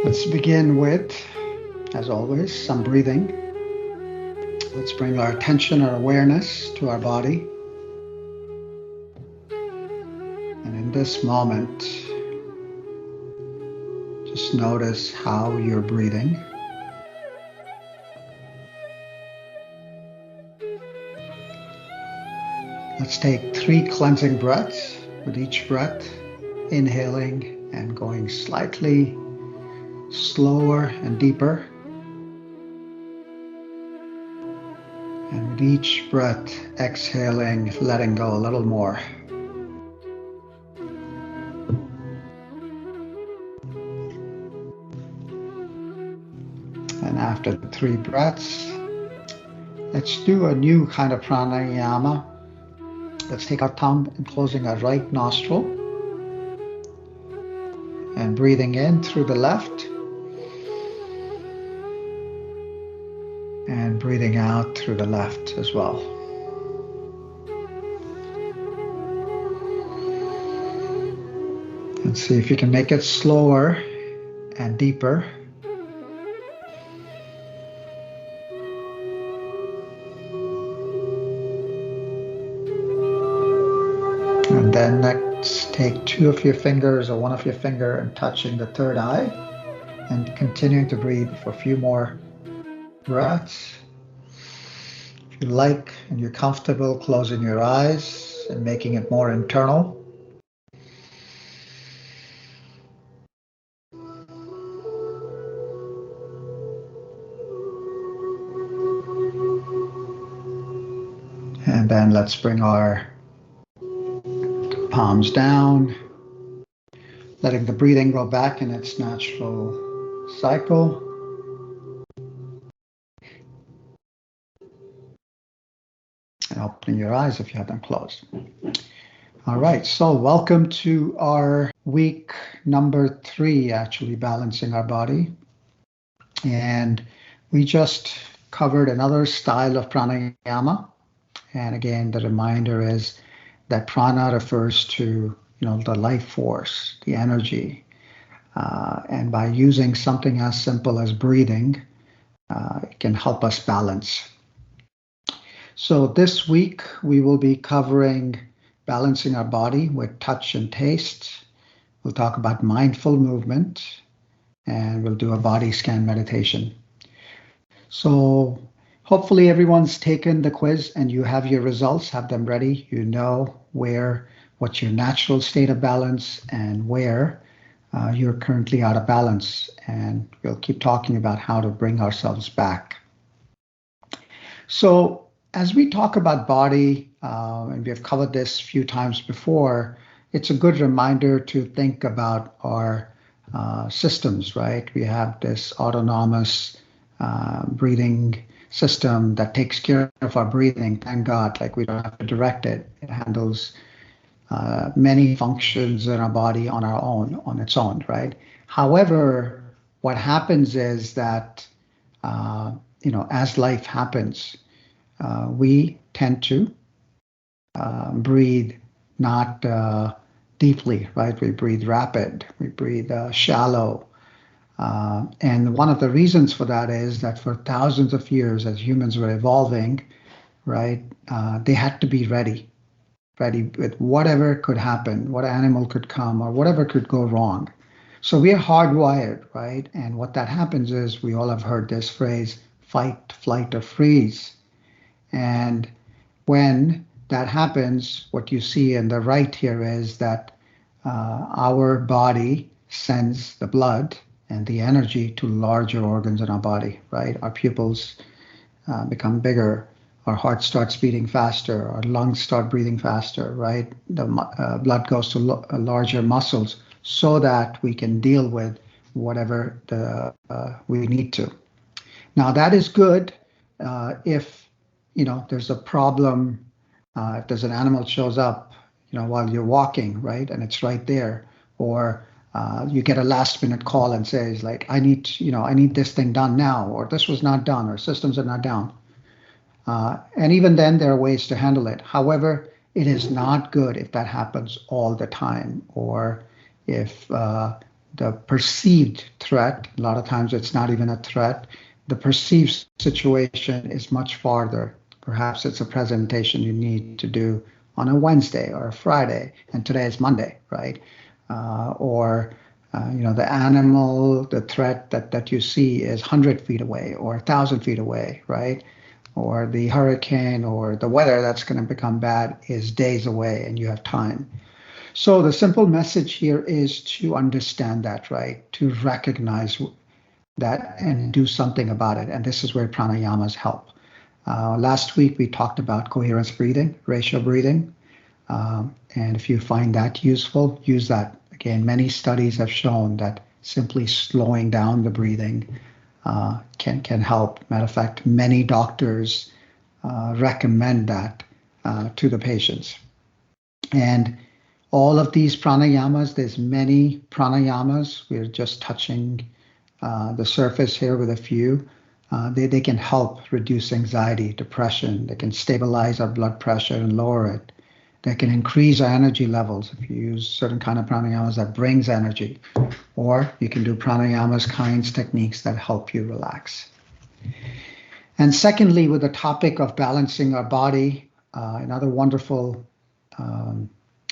Let's begin with, as always, some breathing. Let's bring our attention, our awareness to our body. And in this moment, just notice how you're breathing. Let's take 3 cleansing breaths, with each breath inhaling and going slightly slower and deeper. And with each breath exhaling, letting go a little more. And after the 3 breaths, let's do a new kind of pranayama. Let's take our thumb and closing our right nostril and breathing in through the left and breathing out through the left as well. And see if you can make it slower and deeper. And then next, take 2 of your fingers or 1 of your finger and touching the third eye and continuing to breathe for a few more breaths. If you like and you're comfortable closing your eyes and making it more internal. And then let's bring our palms down, letting the breathing go back in its natural cycle. And opening your eyes if you have them closed. All right, so welcome to our week number 3, actually balancing our body. And we just covered another style of pranayama. And again, the reminder is that prana refers to, the life force, the energy. And by using something as simple as breathing, it can help us balance. So this week, we will be covering balancing our body with touch and taste. We'll talk about mindful movement, and we'll do a body scan meditation. So hopefully everyone's taken the quiz and you have your results, have them ready. You know what's your natural state of balance and where you're currently out of balance. And we'll keep talking about how to bring ourselves back. So as we talk about body, and we have covered this a few times before, it's a good reminder to think about our systems, right? We have this autonomous breathing system that takes care of our breathing. Thank God, like we don't have to direct it. It handles many functions in our body on its own, right? However, what happens is that, as life happens, we tend to breathe not deeply, right? We breathe rapid, we breathe shallow. And one of the reasons for that is that for thousands of years, as humans were evolving, right, they had to be ready with whatever could happen, what animal could come or whatever could go wrong. So we are hardwired, right? And what that happens is, we all have heard this phrase, fight, flight, or freeze. And when that happens, what you see in the right here is that our body sends the blood and the energy to larger organs in our body, right? Our pupils become bigger, our heart starts beating faster, our lungs start breathing faster, right? The blood goes to larger muscles so that we can deal with whatever we need to. Now that is good if there's a problem, if there's an animal shows up, while you're walking, right, and it's right there, or you get a last minute call and says like, I need this thing done now, or this was not done, or systems are not down. And even then, there are ways to handle it. However, it is not good if that happens all the time, or if the perceived threat, a lot of times it's not even a threat, the perceived situation is much farther. Perhaps it's a presentation you need to do on a Wednesday or a Friday, and today is Monday, right? Or the animal, the threat that you see is 100 feet away or 1,000 feet away, right? Or the hurricane or the weather that's going to become bad is days away and you have time. So the simple message here is to understand that, right? To recognize that and do something about it. And this is where pranayamas help. Last week, we talked about coherence breathing, ratio breathing. And if you find that useful, use that. Again, many studies have shown that simply slowing down the breathing can help. Matter of fact, many doctors recommend that to the patients. And all of these pranayamas, there's many pranayamas. We're just touching the surface here with a few. They can help reduce anxiety, depression. They can stabilize our blood pressure and lower it. They can increase our energy levels if you use certain kind of pranayamas that brings energy. Or you can do pranayamas, kinds, techniques that help you relax. And secondly, with the topic of balancing our body, another wonderful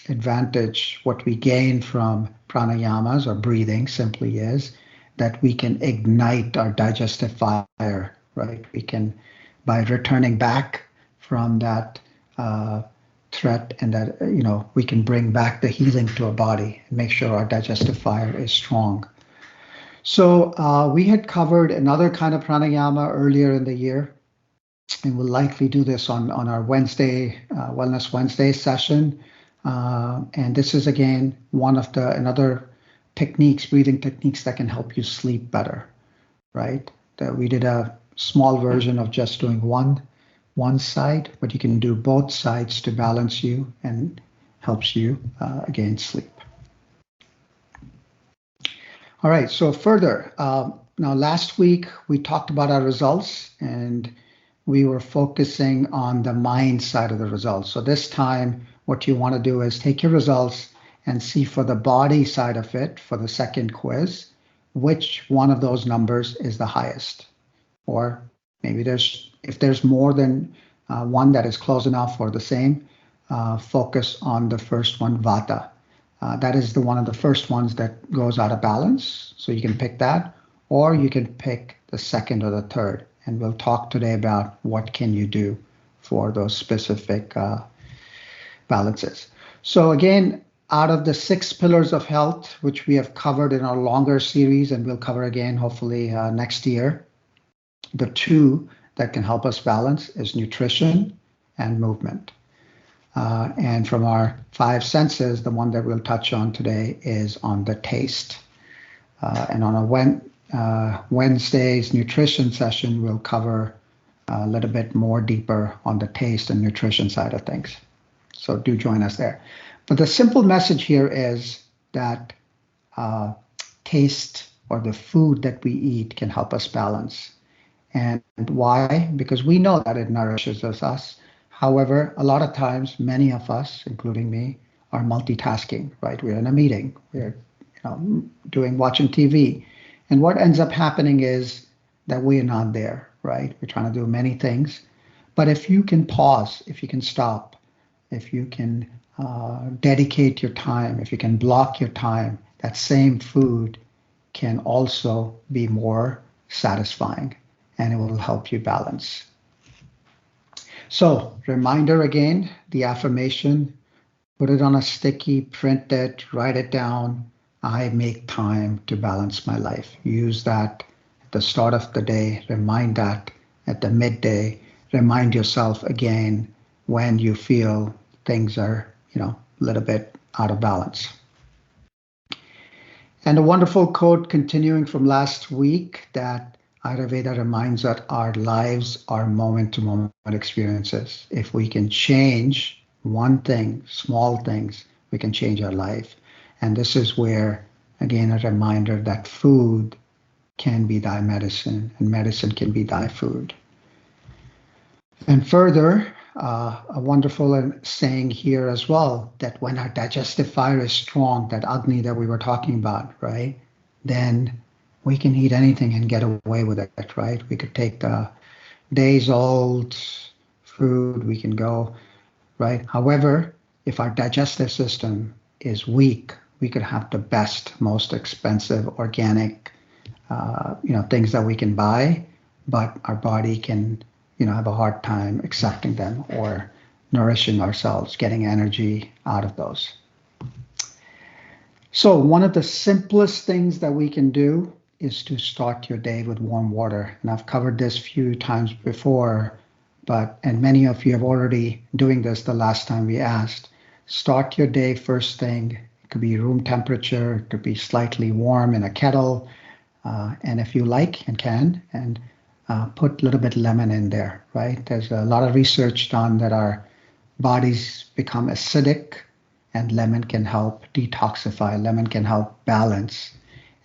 advantage, what we gain from pranayamas or breathing simply is that we can ignite our digestive fire, right? We can, by returning back from that threat and that, we can bring back the healing to our body and make sure our digestive fire is strong. So we had covered another kind of pranayama earlier in the year, and we'll likely do this on our Wednesday, Wellness Wednesday session. And this is, again, another techniques, breathing techniques that can help you sleep better, right? We did a small version of just doing one side, but you can do both sides to balance you and helps you, again, sleep. All right, so further, now last week we talked about our results and we were focusing on the mind side of the results. So this time, what you want to do is take your results and see for the body side of it, for the second quiz, which one of those numbers is the highest. Or maybe if there's more than one that is close enough or the same, focus on the first one, vata. That is one of the first ones that goes out of balance. So you can pick that, or you can pick the second or the third. And we'll talk today about what can you do for those specific balances. So again, out of the 6 pillars of health, which we have covered in our longer series, and we'll cover again, hopefully next year, the 2 that can help us balance is nutrition and movement. And from our 5 senses, the one that we'll touch on today is on the taste. And on a Wednesday's nutrition session, we'll cover a little bit more deeper on the taste and nutrition side of things. So do join us there. But the simple message here is that taste or the food that we eat can help us balance. And why? Because we know that it nourishes us. However, a lot of times, many of us, including me, are multitasking, right? We're in a meeting, we're watching TV. And what ends up happening is that we are not there, right? We're trying to do many things. But if you can pause, if you can stop, if you can dedicate your time, if you can block your time, that same food can also be more satisfying and it will help you balance. So, reminder again, the affirmation, put it on a sticky, print it, write it down. I make time to balance my life. Use that at the start of the day, remind that at the midday, remind yourself again when you feel things are, a little bit out of balance. And a wonderful quote continuing from last week that Ayurveda reminds that our lives are moment-to-moment experiences. If we can change one thing, small things, we can change our life. And this is where, again, a reminder that food can be thy medicine and medicine can be thy food. And further, a wonderful saying here as well, that when our digestive fire is strong, that Agni that we were talking about, right? then we can eat anything and get away with it, right? We could take the days old food, we can go, right? However, if our digestive system is weak, we could have the best, most expensive organic, things that we can buy, but our body can, have a hard time accepting them or nourishing ourselves, getting energy out of those. So one of the simplest things that we can do is to start your day with warm water. And I've covered this a few times before, and many of you have already doing this the last time we asked. Start your day first thing. It could be room temperature, it could be slightly warm in a kettle. And if you like and can, and put a little bit lemon in there, right? There's a lot of research done that our bodies become acidic, and lemon can help detoxify. Lemon can help balance.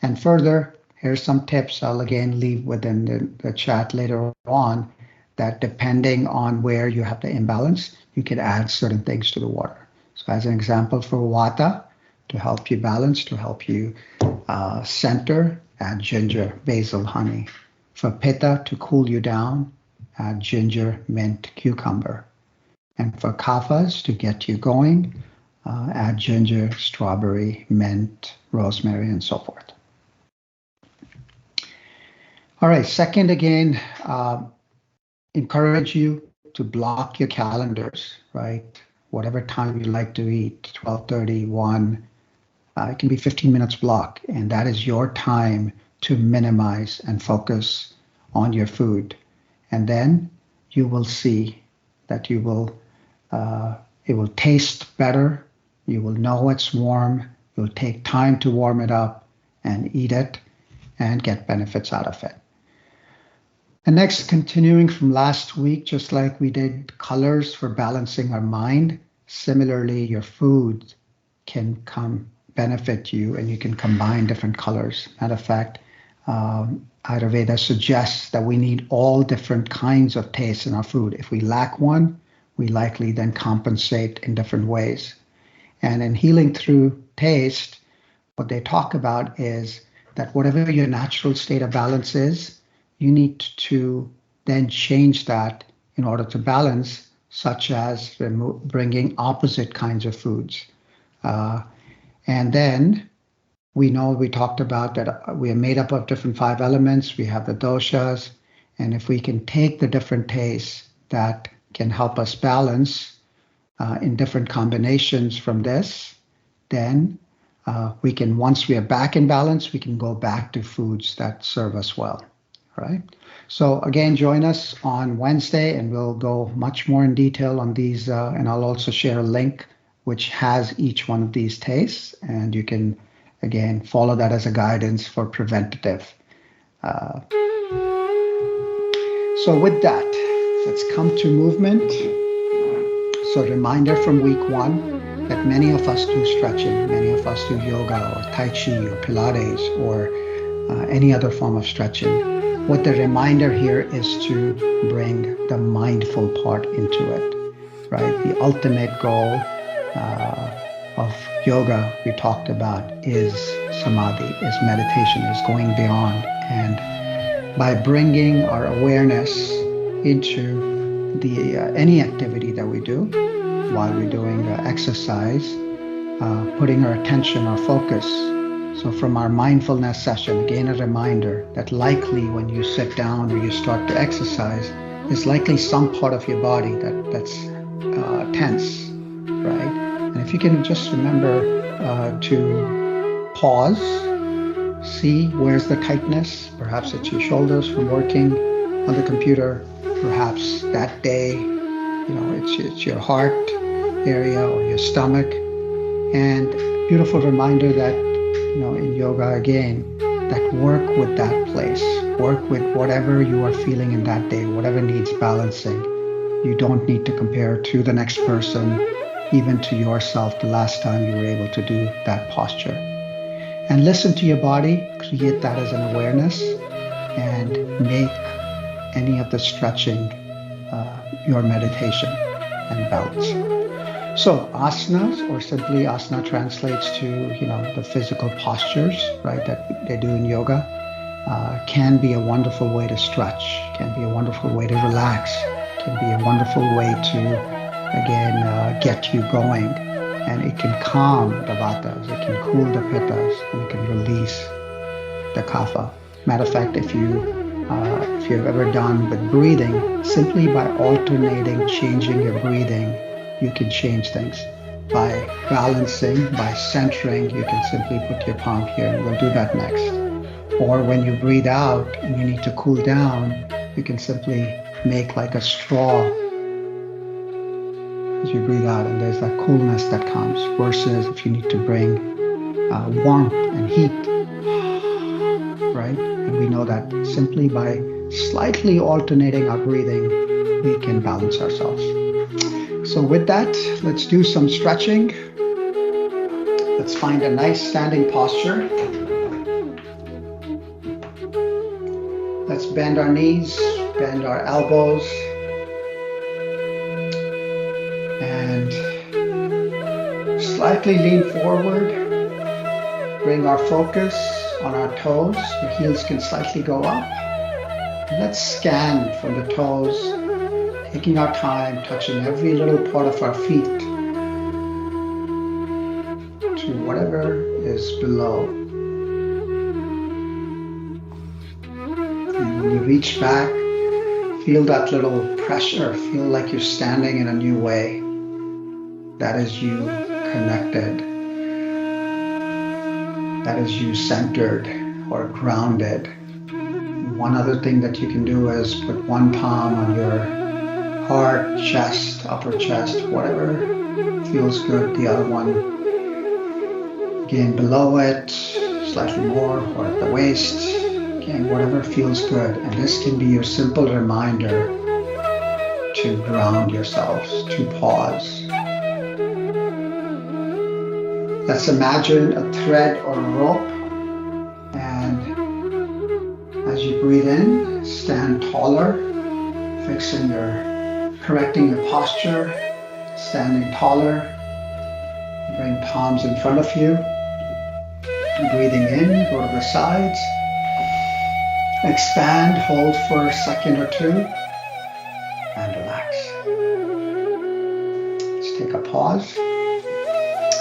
And further, here's some tips I'll again leave within the chat later on, that depending on where you have the imbalance, you can add certain things to the water. So as an example, for Vata, to help you balance, to help you center, add ginger, basil, honey. For Pitta, to cool you down, add ginger, mint, cucumber. And for Kaphas, to get you going, add ginger, strawberry, mint, rosemary, and so forth. All right, second, again, encourage you to block your calendars, right? Whatever time you like to eat, 12:30, 1, it can be 15 minutes block, and that is your time to minimize and focus on your food. And then you will see that it will taste better. You will know it's warm. You'll take time to warm it up and eat it and get benefits out of it. And next, continuing from last week, just like we did colors for balancing our mind, similarly, your food can benefit you, and you can combine different colors. Matter of fact, Ayurveda suggests that we need all different kinds of tastes in our food. If we lack one, we likely then compensate in different ways. And in healing through taste, what they talk about is that whatever your natural state of balance is, you need to then change that in order to balance, such as bringing opposite kinds of foods. And then we talked about that we are made up of different 5 elements. We have the doshas. And if we can take the different tastes that can help us balance in different combinations from this, then we can, once we are back in balance, we can go back to foods that serve us well. All right. So again, join us on Wednesday, and we'll go much more in detail on these. And I'll also share a link which has each one of these tastes, and you can, again, follow that as a guidance for preventative. So with that, let's come to movement. So reminder from week 1 that many of us do stretching, many of us do yoga or Tai Chi or Pilates or any other form of stretching. What the reminder here is to bring the mindful part into it, right? The ultimate goal of yoga we talked about is samadhi, is meditation, is going beyond. And by bringing our awareness into any activity that we do while we're doing exercise, putting our attention, our focus. So from our mindfulness session, again, a reminder that likely when you sit down or you start to exercise, there's likely some part of your body that's tense, right? And if you can just remember to pause, see where's the tightness. Perhaps it's your shoulders from working on the computer. Perhaps that day, it's your heart area or your stomach. And beautiful reminder that in yoga, again, that work with that place, work with whatever you are feeling in that day, whatever needs balancing. You don't need to compare to the next person, even to yourself, the last time you were able to do that posture. And listen to your body, create that as an awareness, and make any of the stretching your meditation and balance. So asanas, or simply asana, translates to, the physical postures, right, that they do in yoga, can be a wonderful way to stretch, can be a wonderful way to relax, can be a wonderful way to, again, get you going. And it can calm the vatas, it can cool the pittas, and it can release the kapha. Matter of fact, if you've ever done with breathing, simply by alternating, changing your breathing, you can change things. By balancing, by centering, you can simply put your palm here, and we'll do that next. Or when you breathe out and you need to cool down, you can simply make like a straw as you breathe out, and there's that coolness that comes. Versus if you need to bring warmth and heat, right? And we know that simply by slightly alternating our breathing, we can balance ourselves. So with that, let's do some stretching. Let's find a nice standing posture. Let's bend our knees, bend our elbows, and slightly lean forward. Bring our focus on our toes. The heels can slightly go up. Let's scan from the toes, taking our time, touching every little part of our feet to whatever is below. And when you reach back, feel that little pressure, feel like you're standing in a new way. That is you connected. That is you centered or grounded. One other thing that you can do is put one palm on your heart, chest, upper chest, whatever feels good. The other one, again, below it, slightly more, or at the waist. Again, whatever feels good. And this can be your simple reminder to ground yourselves, to pause. Let's imagine a thread or a rope. And as you breathe in, stand taller, correcting your posture, standing taller. Bring palms in front of you. Breathing in, go to the sides. Expand, hold for a second or two, and relax. Let's take a pause.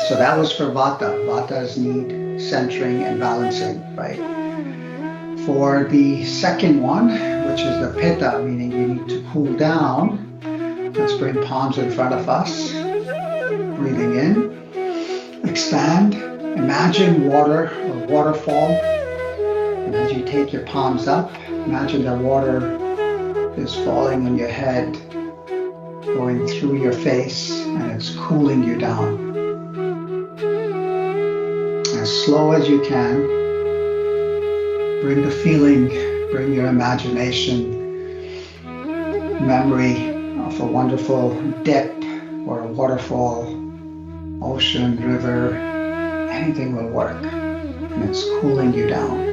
So that was for Vata. Vatas need centering and balancing, right? For the second one, which is the Pitta, meaning you need to cool down, let's bring palms in front of us. Breathing in, expand, imagine water or waterfall. And as you take your palms up, imagine the water is falling on your head, going through your face, and it's cooling you down. As slow as you can, bring the feeling, bring your imagination, memory of a wonderful dip or a waterfall, ocean, river, anything will work, and it's cooling you down.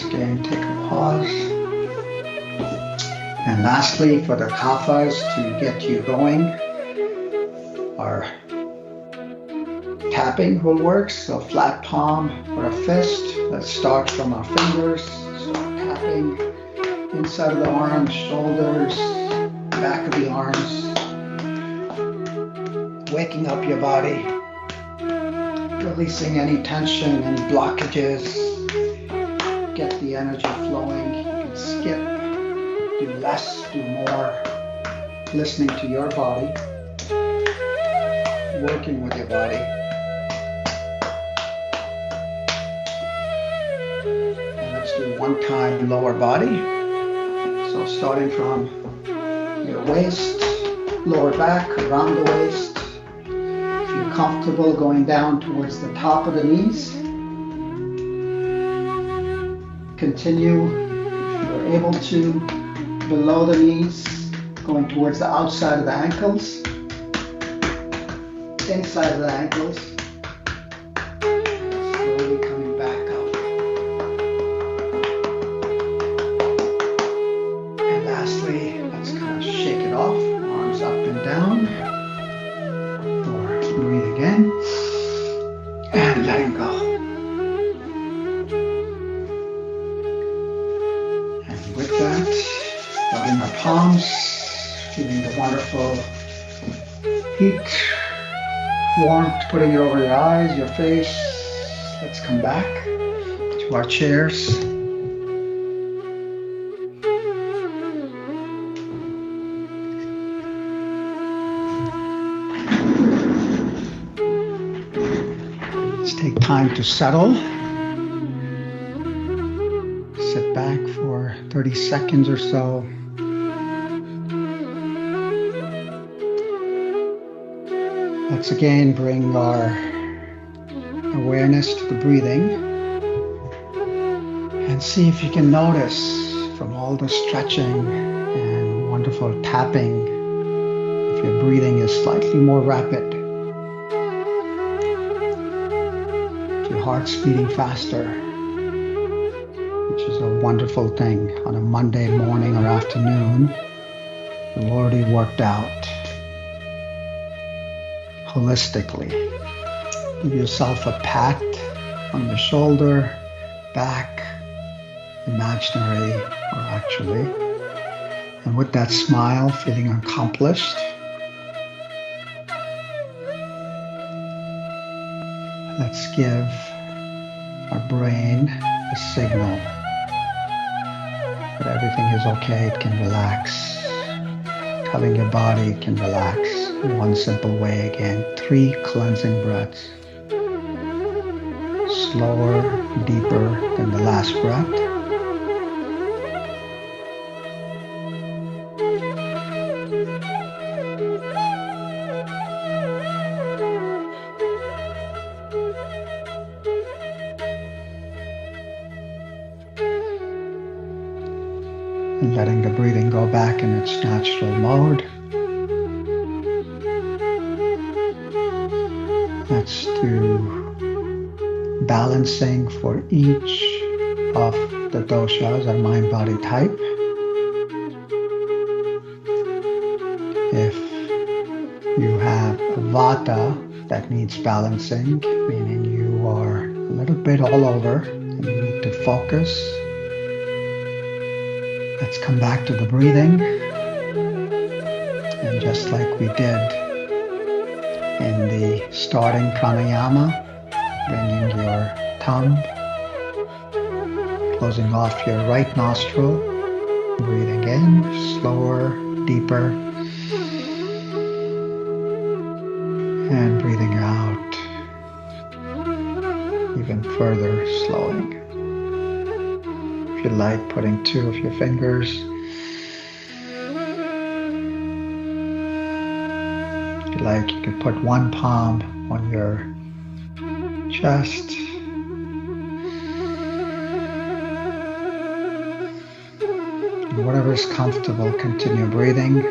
Again, take a pause. And lastly, for the kaphas, to get you going, our tapping will work. So flat palm or a fist. Let's start from our fingers. Start tapping inside of the arms, shoulders, back of the arms. Waking up your body. Releasing any tension, any blockages. Get the energy flowing. You can skip, do less, do more, listening to your body, working with your body. And let's do one time lower body. So starting from your waist, lower back, around the waist. If you're comfortable going down towards the top of the knees, continue, if you're able to, below the knees, going towards the outside of the ankles, inside of the ankles, slowly coming back up. And lastly, let's kind of shake it off, arms up and down, or breathe again, and letting go. And with that, rubbing our palms, feeling the wonderful heat, warmth, putting it over your eyes, your face. Let's come back to our chairs. Let's take time to settle. Sit back for 30 seconds or so. Let's again bring our awareness to the breathing and see if you can notice from all the stretching and wonderful tapping if your breathing is slightly more rapid, if your heart's beating faster, which is a wonderful thing on a Monday morning or afternoon. You've already worked out holistically. Give yourself a pat on the shoulder, back, imaginary or actually. And with that smile, feeling accomplished, let's give our brain a signal that everything is okay, it can relax. Telling your body it can relax in one simple way again. 3 cleansing breaths. Slower, deeper than the last breath. And letting the breathing go back in its natural mode. Let's do balancing for each of the doshas or mind-body type. If you have a vata that needs balancing, meaning you are a little bit all over and you need to focus, let's come back to the breathing, and just like we did in the starting pranayama, bringing your tongue, closing off your right nostril, breathing in, slower, deeper, and breathing out, even further, slowing. If you like, putting 2 of your fingers. If you like, you can put 1 palm on your chest. And whatever is comfortable, continue breathing.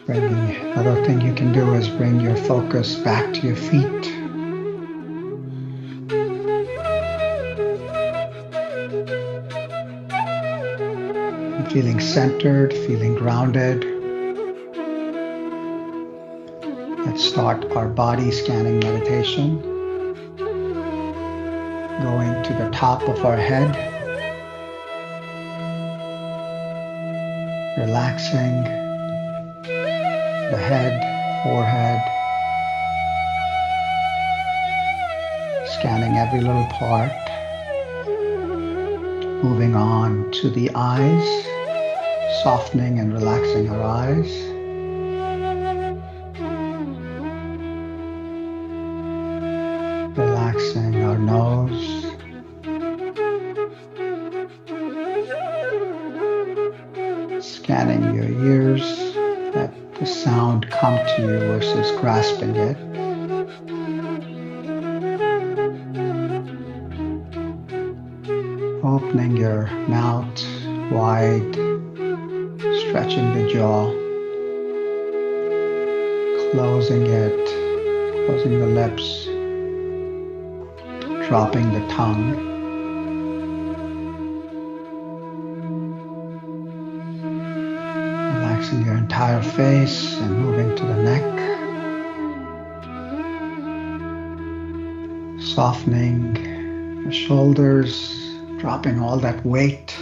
Another thing you can do is bring your focus back to your feet. Feeling centered, feeling grounded. Let's start our body scanning meditation. Going to the top of our head. Relaxing the head, forehead. Scanning every little part. Moving on to the eyes. Softening and relaxing our eyes. Relaxing our nose. Scanning your ears, let the sound come to you versus grasping it. Opening your mouth wide, Stretching the jaw, closing it, closing the lips, dropping the tongue. Relaxing your entire face and moving to the neck. Softening the shoulders, dropping all that weight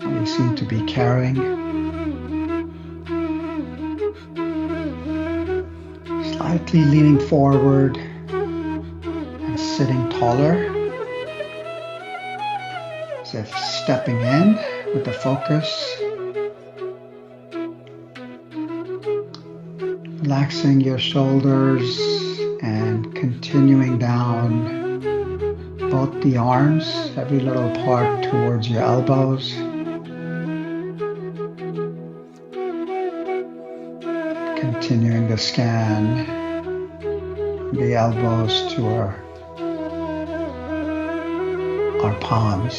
we seem to be carrying. Slightly leaning forward and sitting taller, as if stepping in with the focus. Relaxing your shoulders and continuing down both the arms, every little part towards your elbows. Continuing the scan, the elbows to our palms.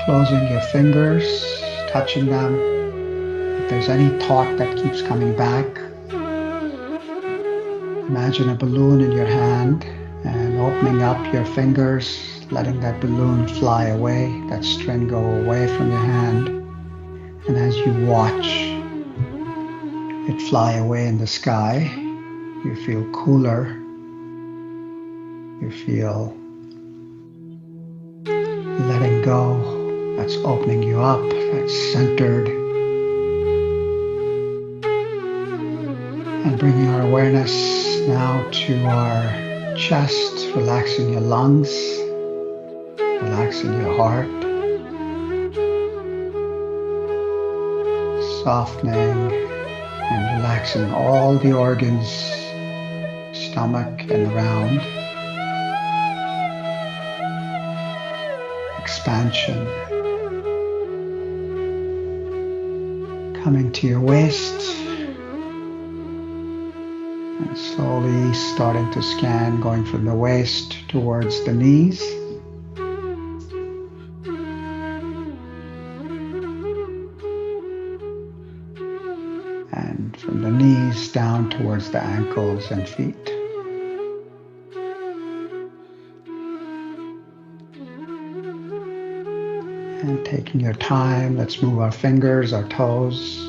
Closing your fingers, touching them. If there's any thought that keeps coming back, imagine a balloon in your hand and opening up your fingers, letting that balloon fly away, that string go away from your hand. And as you watch it fly away in the sky, you feel cooler. You feel letting go. That's opening you up, that's centered. And bringing our awareness now to our chest, relaxing your lungs, relaxing your heart, softening and relaxing all the organs, stomach and around. Expansion. Coming to your waist and slowly starting to scan, going from the waist towards the knees. And from the knees down towards the ankles and feet. And taking your time, let's move our fingers, our toes.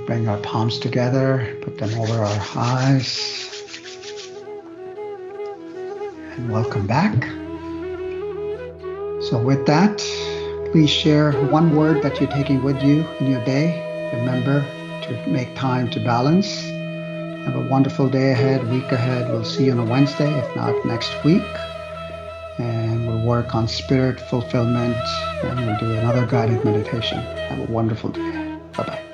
Bring our palms together, put them over our eyes. And welcome back. So with that, please share one word that you're taking with you in your day. Remember to make time to balance. Have a wonderful day ahead, week ahead. We'll see you on a Wednesday, if not next week. And we'll work on spirit fulfillment, and we'll do another guided meditation. Have a wonderful day. Bye-bye.